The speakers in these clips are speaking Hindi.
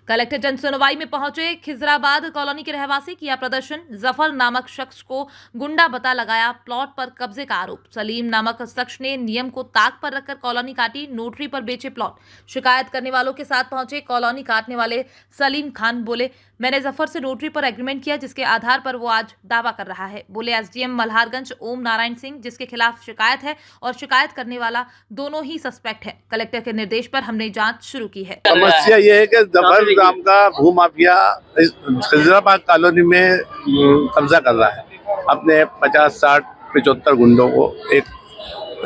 कलेक्टर जन सुनवाई में पहुंचे खिजराबाद कॉलोनी के रहवासी किया प्रदर्शन। जफर नामक शख्स को गुंडा बता लगाया प्लॉट पर कब्जे का आरोप। सलीम नामक शख्स ने नियम को ताक पर रखकर कॉलोनी काटी, नोटरी पर बेचे प्लॉट। शिकायत करने वालों के साथ पहुंचे कॉलोनी काटने वाले सलीम खान बोले, मैंने जफर से नोटरी पर एग्रीमेंट किया जिसके आधार पर वो आज दावा कर रहा है। बोले एसडीएम मल्हारगंज ओम नारायण सिंह जिसके खिलाफ शिकायत है और शिकायत करने वाला दोनों ही सस्पेक्ट है। कलेक्टर के निर्देश पर हमने जांच शुरू की है। समस्या ये है कि जफर नाम का भूमाफिया खिजराबाद कॉलोनी में कब्जा कर रहा है। अपने 50, 60, 75 गुंडों को एक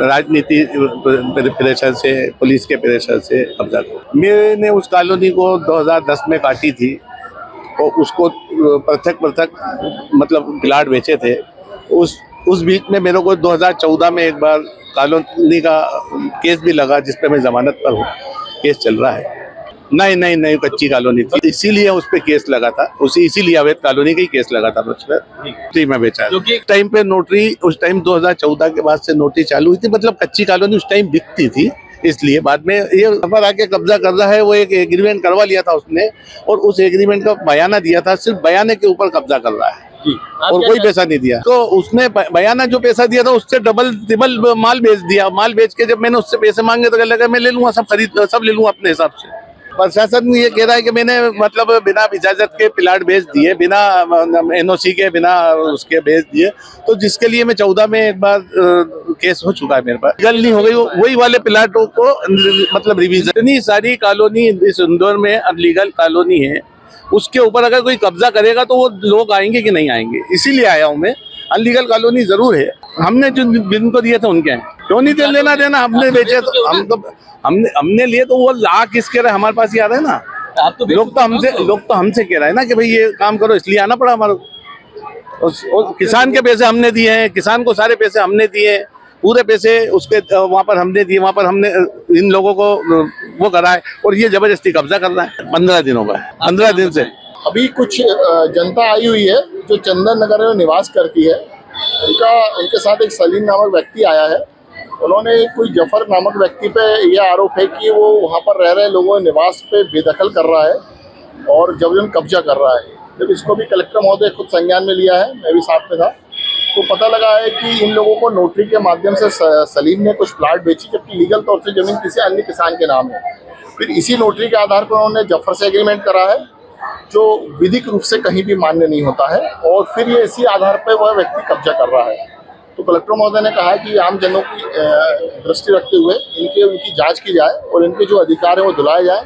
राजनीति प्रेशर से, पुलिस के प्रेशर से कब्जा कर। मैंने उस कॉलोनी को 2010 में काटी थी और उसको पृथक मतलब प्लाट बेचे थे। उस बीच में मेरे को 2014 में एक बार कॉलोनी का केस भी लगा जिस पे मैं जमानत पर हूँ। केस चल रहा है। नहीं, कच्ची कॉलोनी थी, इसीलिए उस पे केस लगा था। इसीलिए अवैध कॉलोनी का ही केस लगा था उस पर। नोटरी में बेचा जो कि टाइम पे नोटरी उस टाइम 2014 के बाद से नोटरी चालू हुई थी। मतलब कच्ची कॉलोनी उस टाइम बिकती थी, इसलिए बाद में ये जफर आके कब्जा कर रहा है। वो एक एग्रीमेंट करवा लिया था उसने और उस एग्रीमेंट का बयाना दिया था, सिर्फ बयाने के ऊपर कब्जा कर रहा है और कोई पैसा नहीं दिया। तो उसने बयाना जो पैसा दिया था उससे डबल ट्रिपल माल बेच दिया। माल बेच के जब मैंने उससे पैसे मांगे तो लगा मैं ले लूंगा, सब ले लूंगा अपने हिसाब से। प्रशासन ये कह रहा है कि मैंने मतलब बिना इजाजत के प्लाट बेच दिए, बिना एनओसी के, बिना उसके बेच दिए। तो जिसके लिए मैं 14 में एक बार केस हो चुका है मेरे पास। लीगल नहीं हो गई, वही वाले प्लाटों को मतलब रिवीजन। इतनी सारी कॉलोनी इस इंदौर में अनलीगल कॉलोनी है, उसके ऊपर अगर कोई कब्जा करेगा तो वो लोग आएंगे कि नहीं आएंगे। इसीलिए आया हूँ मैं। अनलीगल कॉलोनी जरूर है, हमने जिनको दिए थे उनके हैं, क्यों नहीं दे लेना देना। हमने बेचे तो हमने लिए तो वो लाख किसके रहे हमारे पास ही आ रहे हैं ना। लोग तो हमसे कह रहे हैं ना कि भाई ये काम करो, इसलिए आना पड़ा हमारे को। किसान के पैसे हमने दिए हैं, किसान को सारे पैसे हमने दिए हैं, पूरे पैसे उसके वहाँ पर हमने दिए, वहाँ पर हमने इन लोगों को वो करा है और ये जबरदस्ती कब्जा कर रहा है। 15 दिनों का, 15 दिन से। अभी कुछ जनता आई हुई है जो चंदन नगर में निवास करती है। उनके साथ एक सलीम नामक व्यक्ति आया है। उन्होंने कोई जफर नामक व्यक्ति पे यह आरोप है कि वो वहाँ पर रह रहे लोगों के निवास पे बेदखल कर रहा है और जबरन कब्जा कर रहा है। जब इसको भी कलेक्टर महोदय खुद संज्ञान में लिया है, मैं भी साथ में था, तो पता लगा है कि इन लोगों को नोटरी के माध्यम से सलीम ने कुछ प्लाट बेची, जबकि लीगल तौर से जमीन किसी अन्य किसान के नाम है। फिर इसी नोटरी के आधार पर उन्होंने जफर से एग्रीमेंट करा है जो विधिक रूप से कहीं भी मान्य नहीं होता है, और फिर ये इसी आधार पर वह व्यक्ति कब्जा कर रहा है। तो कलेक्टर महोदय ने कहा है कि आम जनों की दृष्टि रखते हुए उनकी जांच की जाए और इनके जो अधिकार है वो दिलाए जाए,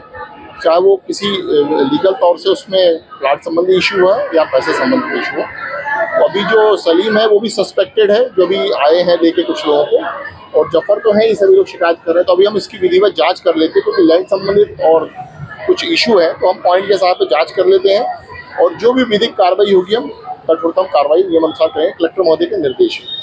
चाहे वो किसी लीगल तौर से उसमें प्लाट संबंधी इशू है या पैसे संबंधी इशू है। तो अभी जो सलीम है वो भी सस्पेक्टेड है, जो भी आए हैं लेके कुछ लोगों को, और जफर तो है ही, सभी लोग शिकायत कर रहे हैं। तो अभी हम इसकी विधिवत जाँच कर लेते हैं, क्योंकि लैंड संबंधित और कुछ इशू है तो हम पॉइंट के साथ पे जांच कर लेते हैं और जो भी विधिक कार्रवाई होगी हम कठोरतम कार्रवाई नियमानुसार करें। कलेक्टर महोदय के निर्देश है।